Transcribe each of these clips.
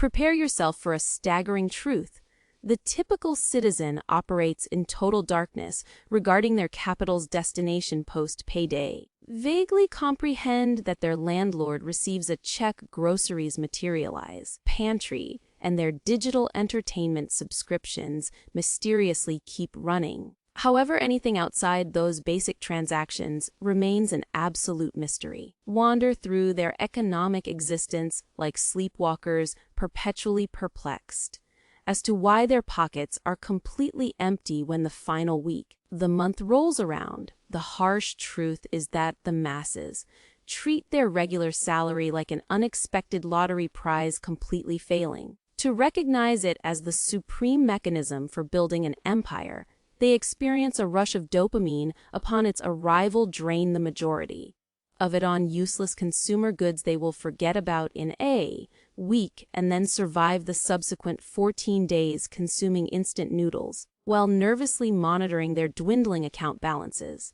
Prepare yourself for a staggering truth. The typical citizen operates in total darkness regarding their capital's destination post-payday. Vaguely comprehend that their landlord receives a check, groceries materialize, pantry, and their digital entertainment subscriptions mysteriously keep running. However, anything outside those basic transactions remains an absolute mystery. Wander through their economic existence like sleepwalkers, perpetually perplexed as to why their pockets are completely empty when the final week, the month rolls around. The harsh truth is that the masses treat their regular salary like an unexpected lottery prize, completely failing to recognize it as the supreme mechanism for building an empire. They experience a rush of dopamine upon its arrival, drain the majority of it on useless consumer goods they will forget about in a week, and then survive the subsequent 14 days consuming instant noodles while nervously monitoring their dwindling account balances.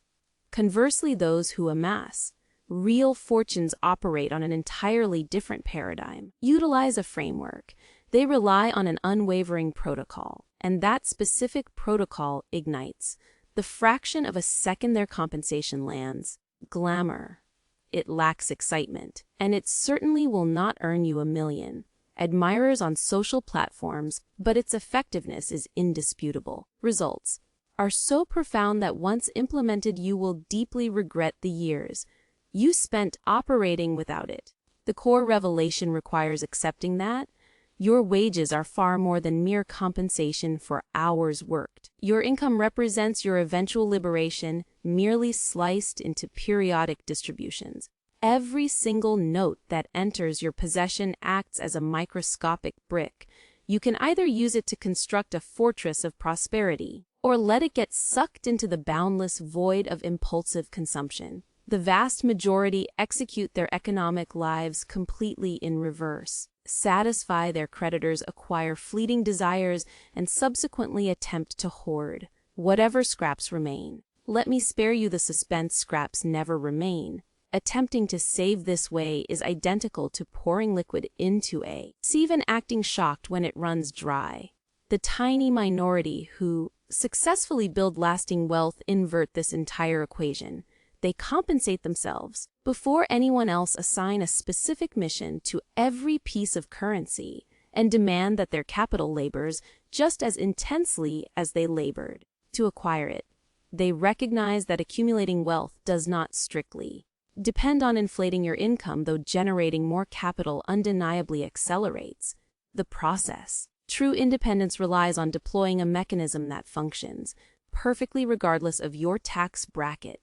Conversely, those who amass real fortunes operate on an entirely different paradigm. Utilize a framework. They rely on an unwavering protocol, and that specific protocol ignites the fraction of a second their compensation lands. Glamour. It lacks excitement, and it certainly will not earn you $1 million admirers on social platforms, but its effectiveness is indisputable. Results are so profound that once implemented, you will deeply regret the years you spent operating without it. The core revelation requires accepting that your wages are far more than mere compensation for hours worked. Your income represents your eventual liberation, merely sliced into periodic distributions. Every single note that enters your possession acts as a microscopic brick. You can either use it to construct a fortress of prosperity, or let it get sucked into the boundless void of impulsive consumption. The vast majority execute their economic lives completely in reverse. Satisfy their creditors, acquire fleeting desires, and subsequently attempt to hoard whatever scraps remain. Let me spare you the suspense. Scraps never remain. Attempting to save this way is identical to pouring liquid into a sieve and acting shocked when it runs dry. The tiny minority who successfully build lasting wealth invert this entire equation. They compensate themselves before anyone else, assign a specific mission to every piece of currency, and demand that their capital labors just as intensely as they labored to acquire it. They recognize that accumulating wealth does not strictly depend on inflating your income, though generating more capital undeniably accelerates the process. True independence relies on deploying a mechanism that functions perfectly regardless of your tax bracket.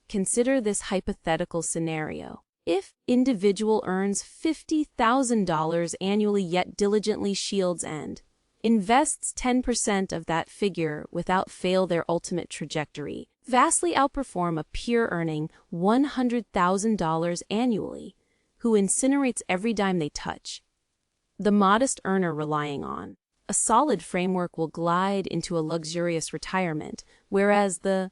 Consider this hypothetical scenario. If individual earns $50,000 annually yet diligently shields and invests 10% of that figure without fail, their ultimate trajectory vastly outperform a peer earning $100,000 annually, who incinerates every dime they touch. The modest earner relying on a solid framework will glide into a luxurious retirement, whereas the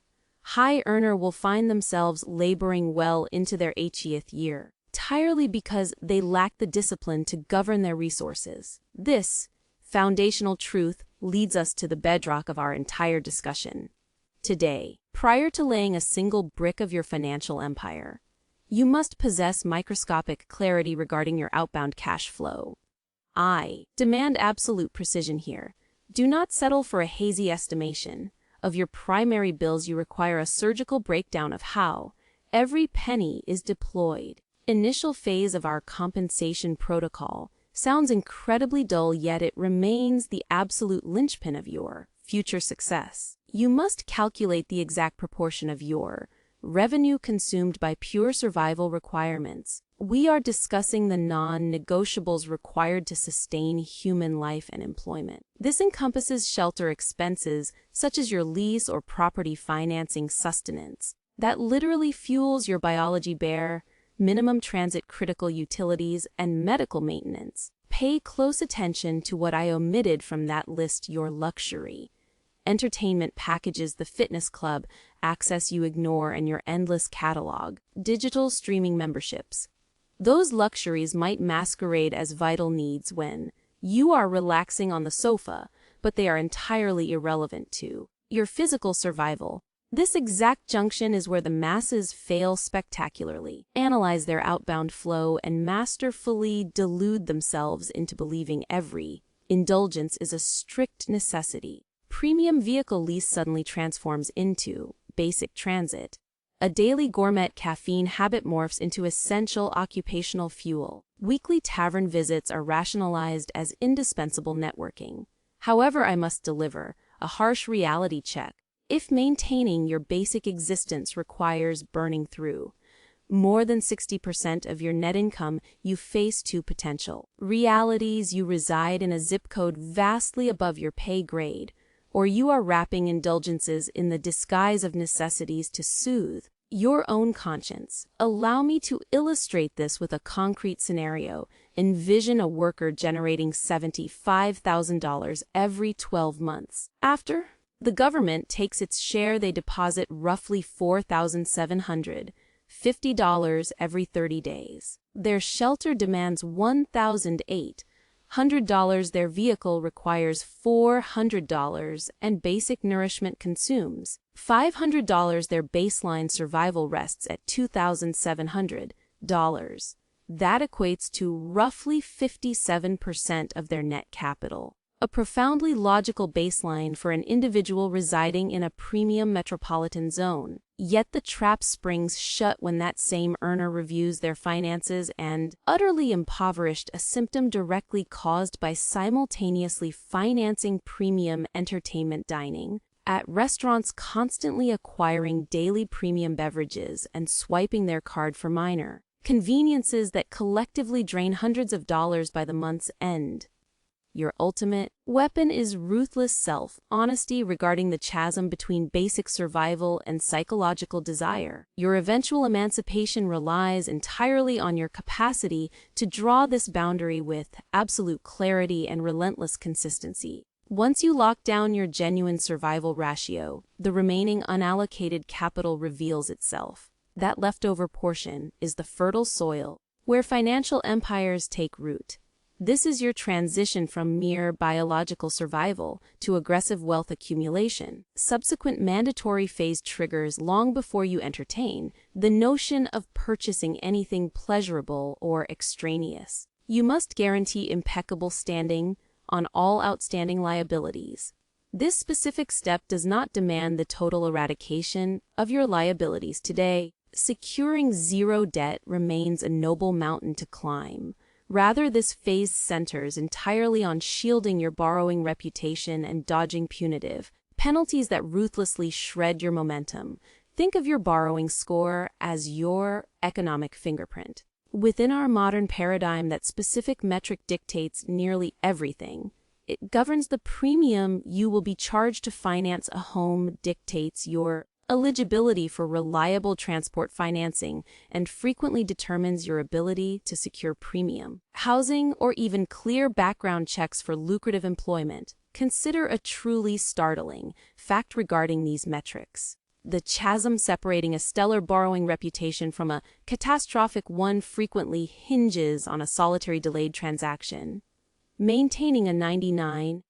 high earner will find themselves laboring well into their 80th year, entirely because they lack the discipline to govern their resources. This foundational truth leads us to the bedrock of our entire discussion today. Prior to laying a single brick of your financial empire, you must possess microscopic clarity regarding your outbound cash flow. I demand absolute precision here. Do not settle for a hazy estimation of your primary bills. You require a surgical breakdown of how every penny is deployed. Initial phase of our compensation protocol sounds incredibly dull, yet it remains the absolute linchpin of your future success. You must calculate the exact proportion of your revenue consumed by pure survival requirements. We are discussing the non-negotiables required to sustain human life and employment. This encompasses shelter expenses, such as your lease or property financing, sustenance that literally fuels your biology, bare minimum transit critical utilities, and medical maintenance. Pay close attention to what I omitted from that list. Your luxury entertainment packages, the fitness club access you ignore, and your endless catalog. Digital streaming memberships. Those luxuries might masquerade as vital needs when You are relaxing on the sofa, but they are entirely irrelevant to your physical survival. This exact junction is where the masses fail spectacularly, analyze their outbound flow, and masterfully delude themselves into believing every indulgence is a strict necessity. Premium vehicle lease suddenly transforms into basic transit. A daily gourmet caffeine habit morphs into essential occupational fuel. Weekly tavern visits are rationalized as indispensable networking. However, I must deliver a harsh reality check. If maintaining your basic existence requires burning through more than 60% of your net income, you face two potential realities. You reside in a zip code vastly above your pay grade, or you are wrapping indulgences in the disguise of necessities to soothe your own conscience. Allow me to illustrate this with a concrete scenario. Envision a worker generating $75,000 every 12 months. After the government takes its share, they deposit roughly $4,750 every 30 days. Their shelter demands $1,800. Their vehicle requires $400, and basic nourishment consumes $500. Their baseline survival rests at $2,700. That equates to roughly 57% of their net capital. A profoundly logical baseline for an individual residing in a premium metropolitan zone. Yet the trap springs shut when that same earner reviews their finances and, utterly impoverished, a symptom directly caused by simultaneously financing premium entertainment dining at restaurants, constantly acquiring daily premium beverages, and swiping their card for minor conveniences that collectively drain hundreds of dollars by the month's end. Your ultimate weapon is ruthless self-honesty regarding the chasm between basic survival and psychological desire. Your eventual emancipation relies entirely on your capacity to draw this boundary with absolute clarity and relentless consistency. Once you lock down your genuine survival ratio, the remaining unallocated capital reveals itself. That leftover portion is the fertile soil where financial empires take root. This is your transition from mere biological survival to aggressive wealth accumulation. Subsequent mandatory phase triggers long before you entertain the notion of purchasing anything pleasurable or extraneous. You must guarantee impeccable standing on all outstanding liabilities. This specific step does not demand the total eradication of your liabilities today. Securing zero debt remains a noble mountain to climb. Rather, this phase centers entirely on shielding your borrowing reputation and dodging punitive penalties that ruthlessly shred your momentum. Think of your borrowing score as your economic fingerprint. Within our modern paradigm, that specific metric dictates nearly everything. It governs the premium you will be charged to finance a home, dictates your eligibility for reliable transport financing, and frequently determines your ability to secure premium housing or even clear background checks for lucrative employment. Consider a truly startling fact regarding these metrics. The chasm separating a stellar borrowing reputation from a catastrophic one frequently hinges on a solitary delayed transaction. Maintaining a 99%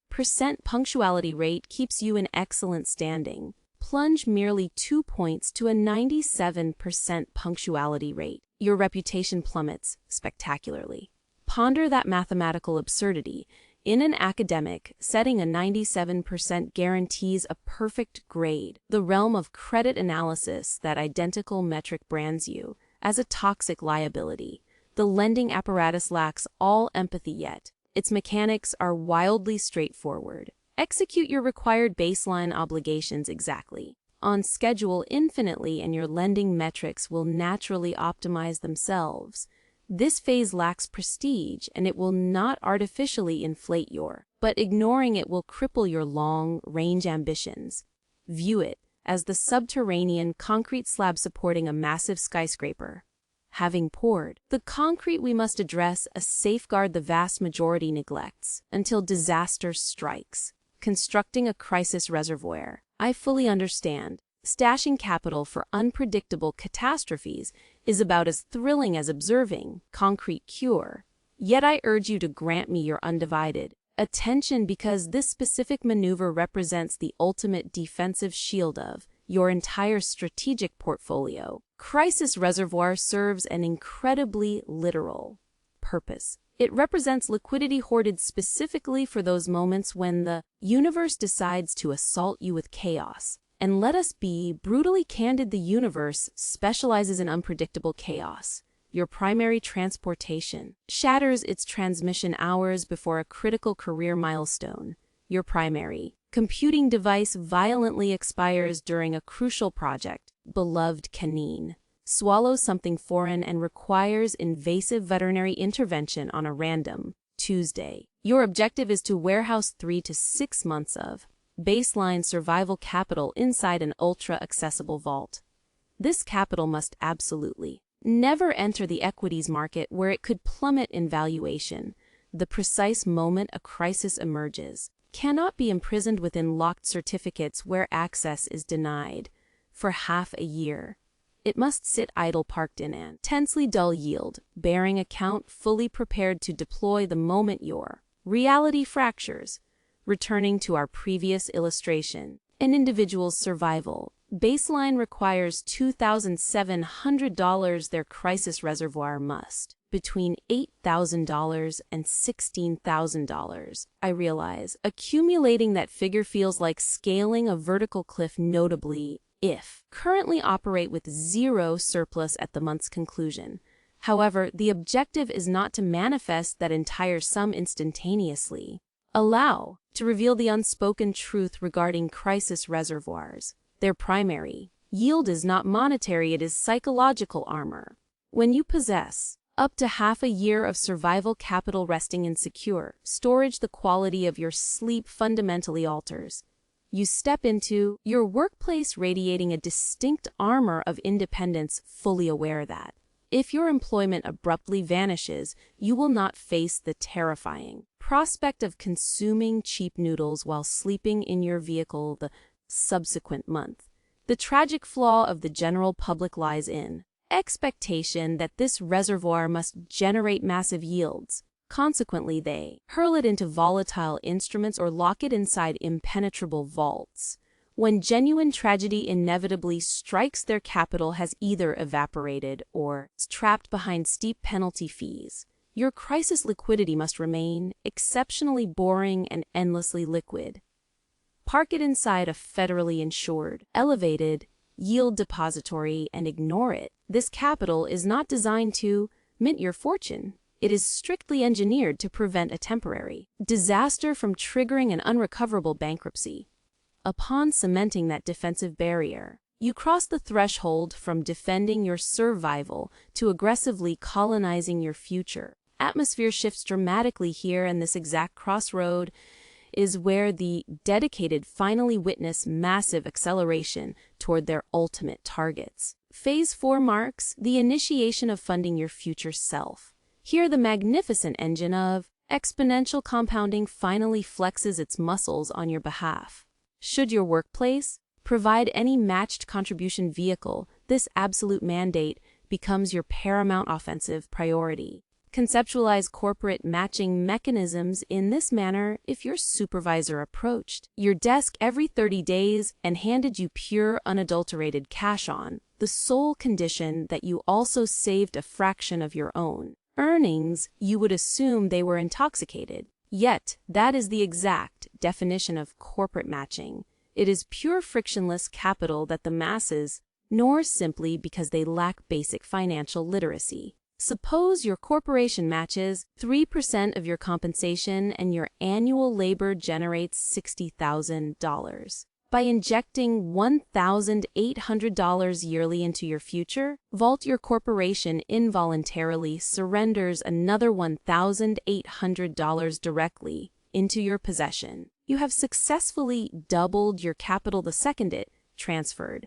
punctuality rate keeps you in excellent standing. Plunge merely 2 points to a 97% punctuality rate. Your reputation plummets spectacularly. Ponder that mathematical absurdity. In an academic setting, a 97% guarantees a perfect grade. The realm of credit analysis, that identical metric brands you as a toxic liability. The lending apparatus lacks all empathy, yet its mechanics are wildly straightforward. Execute your required baseline obligations exactly on schedule infinitely, and your lending metrics will naturally optimize themselves. This phase lacks prestige, and it will not artificially inflate but ignoring it will cripple your long-range ambitions. View it as the subterranean concrete slab supporting a massive skyscraper. Having poured the concrete, we must address a safeguard the vast majority neglects until disaster strikes. Constructing a crisis reservoir. I fully understand. Stashing capital for unpredictable catastrophes is about as thrilling as observing concrete cure. Yet I urge you to grant me your undivided attention because this specific maneuver represents the ultimate defensive shield of your entire strategic portfolio. Crisis Reservoir serves an incredibly literal purpose. It represents liquidity hoarded specifically for those moments when the universe decides to assault you with chaos. And let us be brutally candid, the universe specializes in unpredictable chaos. Your primary transportation shatters its transmission hours before a critical career milestone. Your primary computing device violently expires during a crucial project. Beloved canine swallows something foreign and requires invasive veterinary intervention on a random Tuesday. Your objective is to warehouse 3 to 6 months of baseline survival capital inside an ultra-accessible vault. This capital must absolutely never enter the equities market where it could plummet in valuation. The precise moment a crisis emerges cannot be imprisoned within locked certificates where access is denied for half a year. It must sit idle, parked in an tensely dull yield, bearing account, fully prepared to deploy the moment your reality fractures. Returning to our previous illustration, an individual's survival baseline requires $2,700. Their crisis reservoir must between $8,000 and $16,000. I realize accumulating that figure feels like scaling a vertical cliff, notably if currently operate with zero surplus at the month's conclusion. However, the objective is not to manifest that entire sum instantaneously. Allow to reveal the unspoken truth regarding crisis reservoirs. Their primary yield is not monetary, it is psychological armor. When you possess up to half a year of survival capital resting in secure storage, the quality of your sleep fundamentally alters. You step into your workplace radiating a distinct armor of independence, fully aware that if your employment abruptly vanishes, you will not face the terrifying prospect of consuming cheap noodles while sleeping in your vehicle the subsequent month. The tragic flaw of the general public lies in expectation that this reservoir must generate massive yields. Consequently, they hurl it into volatile instruments or lock it inside impenetrable vaults. When genuine tragedy inevitably strikes, their capital has either evaporated or is trapped behind steep penalty fees. Your crisis liquidity must remain exceptionally boring and endlessly liquid. Park it inside a federally insured, elevated yield depository and ignore it. This capital is not designed to mint your fortune. It is strictly engineered to prevent a temporary disaster from triggering an unrecoverable bankruptcy. Upon cementing that defensive barrier, you cross the threshold from defending your survival to aggressively colonizing your future. Atmosphere shifts dramatically here, and this exact crossroad is where the dedicated finally witness massive acceleration toward their ultimate targets. Phase 4 marks the initiation of funding your future self. Here, the magnificent engine of exponential compounding finally flexes its muscles on your behalf. Should your workplace provide any matched contribution vehicle, this absolute mandate becomes your paramount offensive priority. Conceptualize corporate matching mechanisms in this manner. If your supervisor approached your desk every 30 days and handed you pure, unadulterated cash on the sole condition that you also saved a fraction of your own earnings, you would assume they were intoxicated. Yet, that is the exact definition of corporate matching. It is pure frictionless capital that the masses ignore simply because they lack basic financial literacy. Suppose your corporation matches 3% of your compensation and your annual labor generates $60,000. By injecting $1,800 yearly into your future, your corporation involuntarily surrenders another $1,800 directly into your possession. You have successfully doubled your capital the second it transferred.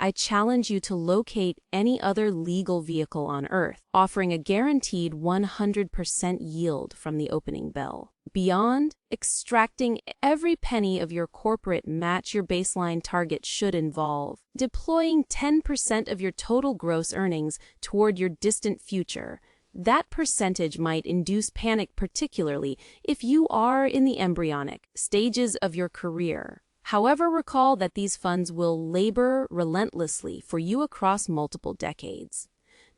I challenge you to locate any other legal vehicle on Earth offering a guaranteed 100% yield from the opening bell. Beyond extracting every penny of your corporate match, your baseline target should involve deploying 10% of your total gross earnings toward your distant future. That percentage might induce panic, particularly if you are in the embryonic stages of your career. However, recall that these funds will labor relentlessly for you across multiple decades.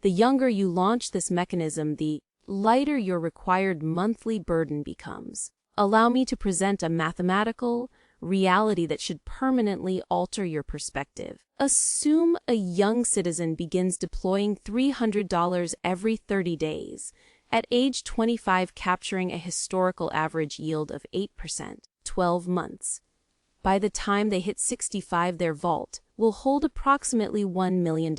The younger you launch this mechanism, the lighter your required monthly burden becomes. Allow me to present a mathematical reality that should permanently alter your perspective. Assume a young citizen begins deploying $300 every 30 days, at age 25 capturing a historical average yield of 8%, 12 months. By the time they hit 65, their vault will hold approximately $1 million.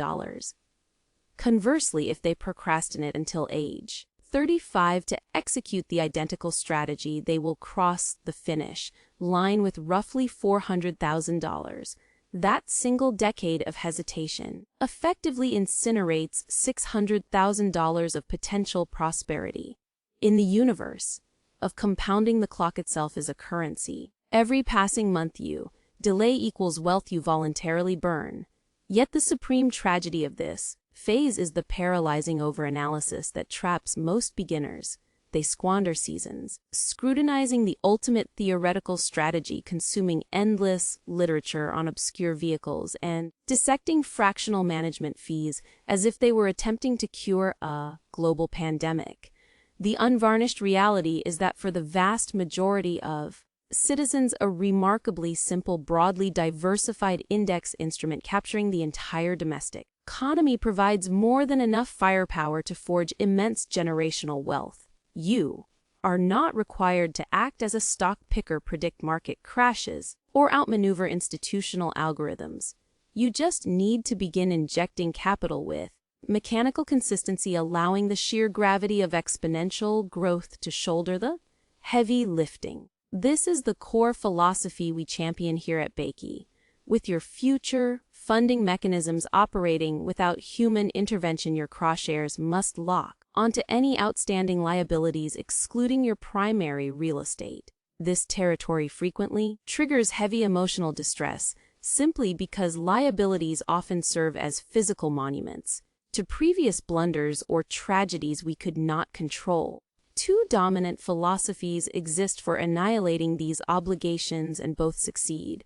Conversely, if they procrastinate until age 35 to execute the identical strategy, they will cross the finish line with roughly $400,000. That single decade of hesitation effectively incinerates $600,000 of potential prosperity. In the universe of compounding, the clock itself is a currency. Every passing month you delay equals wealth you voluntarily burn. Yet the supreme tragedy of this phase is the paralyzing overanalysis that traps most beginners. They squander seasons scrutinizing the ultimate theoretical strategy, consuming endless literature on obscure vehicles, and dissecting fractional management fees as if they were attempting to cure a global pandemic. The unvarnished reality is that for the vast majority of citizens, a remarkably simple, broadly diversified index instrument capturing the entire domestic economy provides more than enough firepower to forge immense generational wealth. You are not required to act as a stock picker, predict market crashes, or outmaneuver institutional algorithms. You just need to begin injecting capital with mechanical consistency, allowing the sheer gravity of exponential growth to shoulder the heavy lifting. This is the core philosophy we champion here at Payday. With your future funding mechanisms operating without human intervention, your crosshairs must lock onto any outstanding liabilities, excluding your primary real estate. This territory frequently triggers heavy emotional distress simply because liabilities often serve as physical monuments to previous blunders or tragedies we could not control. Two dominant philosophies exist for annihilating these obligations, and both succeed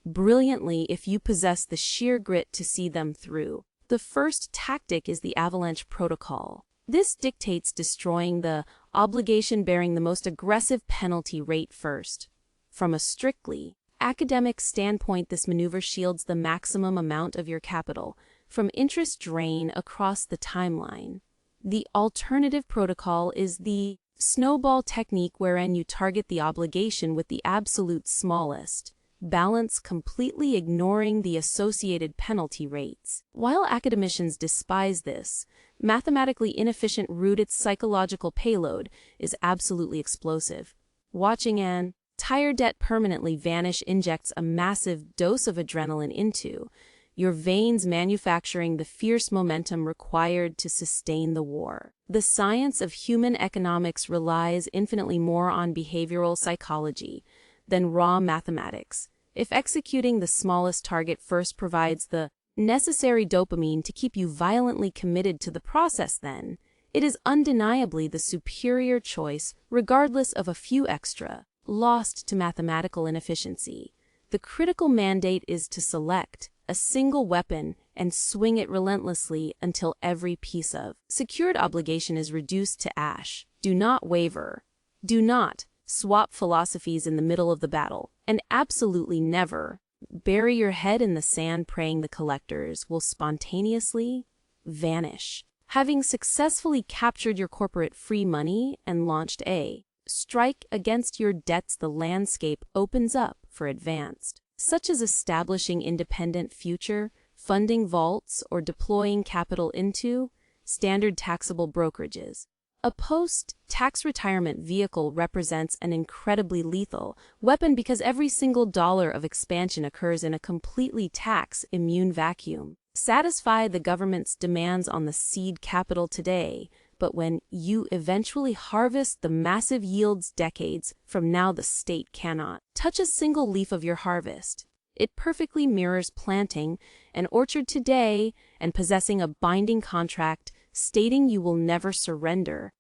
brilliantly if you possess the sheer grit to see them through. The first tactic is the avalanche protocol. This dictates destroying the obligation bearing the most aggressive penalty rate first. From a strictly academic standpoint, this maneuver shields the maximum amount of your capital from interest drain across the timeline. The alternative protocol is the snowball technique, wherein you target the obligation with the absolute smallest balance, completely ignoring the associated penalty rates. While academicians despise this mathematically inefficient route, its psychological payload is absolutely explosive. Watching an entire debt permanently vanish injects a massive dose of adrenaline into your veins, manufacturing the fierce momentum required to sustain the war. The science of human economics relies infinitely more on behavioral psychology than raw mathematics. If executing the smallest target first provides the necessary dopamine to keep you violently committed to the process, then it is undeniably the superior choice, regardless of a few extra lost to mathematical inefficiency. The critical mandate is to select a single weapon and swing it relentlessly until every piece of secured obligation is reduced to ash. Do not waver. Do not swap philosophies in the middle of the battle, and absolutely never bury your head in the sand praying the collectors will spontaneously vanish. Having successfully captured your corporate free money and launched a strike against your debts, the landscape opens up for advanced, such as establishing independent future funding vaults or deploying capital into standard taxable brokerages. A post-tax retirement vehicle represents an incredibly lethal weapon because every single dollar of expansion occurs in a completely tax-immune vacuum. Satisfy the government's demands on the seed capital today, but when you eventually harvest the massive yields decades from now, the state cannot touch a single leaf of your harvest. It perfectly mirrors planting an orchard today and possessing a binding contract stating you will never surrender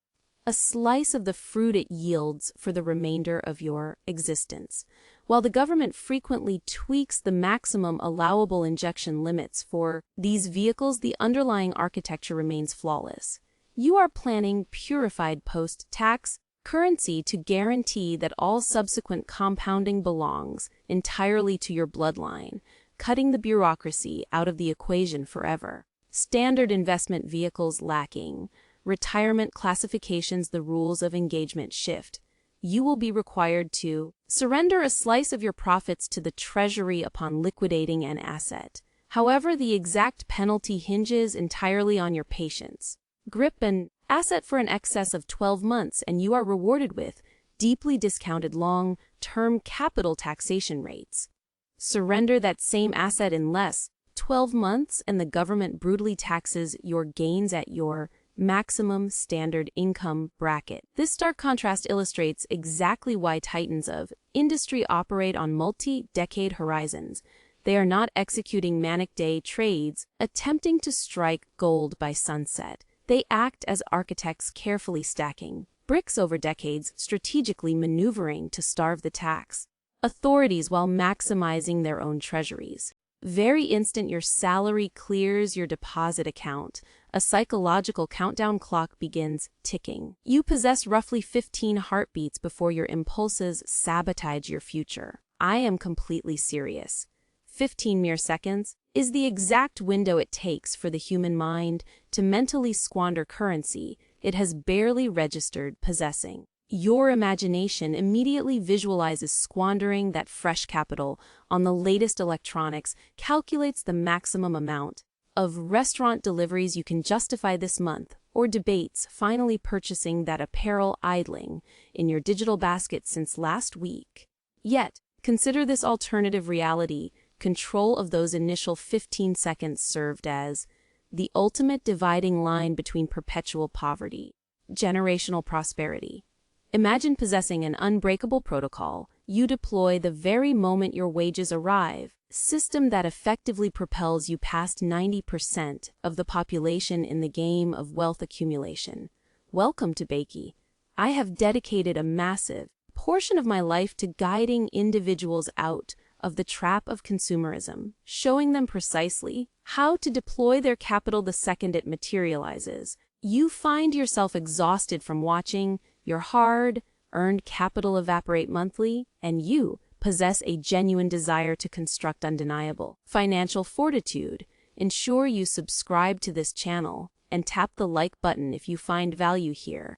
a slice of the fruit it yields for the remainder of your existence. While the government frequently tweaks the maximum allowable injection limits for these vehicles, the underlying architecture remains flawless. You are planning purified post-tax currency to guarantee that all subsequent compounding belongs entirely to your bloodline, cutting the bureaucracy out of the equation forever. Standard investment vehicles lacking, retirement classifications, the rules of engagement shift. You will be required to surrender a slice of your profits to the Treasury upon liquidating an asset. However, the exact penalty hinges entirely on your patience. Grip an asset for an excess of 12 months and you are rewarded with deeply discounted long-term capital taxation rates. Surrender that same asset in less 12 months and the government brutally taxes your gains at your maximum standard income bracket. This stark contrast illustrates exactly why titans of industry operate on multi-decade horizons. They are not executing manic day trades, attempting to strike gold by sunset. They act as architects, carefully stacking bricks over decades, strategically maneuvering to starve the tax authorities while maximizing their own treasuries. Very instant your salary clears your deposit account, a psychological countdown clock begins ticking. You possess roughly 15 heartbeats before your impulses sabotage your future. I am completely serious. 15 mere seconds is the exact window it takes for the human mind to mentally squander currency it has barely registered possessing. Your imagination immediately visualizes squandering that fresh capital on the latest electronics, calculates the maximum amount of restaurant deliveries you can justify this month, or debates finally purchasing that apparel idling in your digital basket since last week. Yet, consider this alternative reality. Control of those initial 15 seconds served as the ultimate dividing line between perpetual poverty, generational prosperity. Imagine possessing an unbreakable protocol you deploy the very moment your wages arrive, system that effectively propels you past 90% of the population in the game of wealth accumulation. Welcome to Payday. I have dedicated a massive portion of my life to guiding individuals out of the trap of consumerism, showing them precisely how to deploy their capital the second it materializes. You find yourself exhausted from watching your hard-earned capital evaporate monthly, and you possess a genuine desire to construct undeniable financial fortitude. Ensure you subscribe to this channel and tap the like button if you find value here.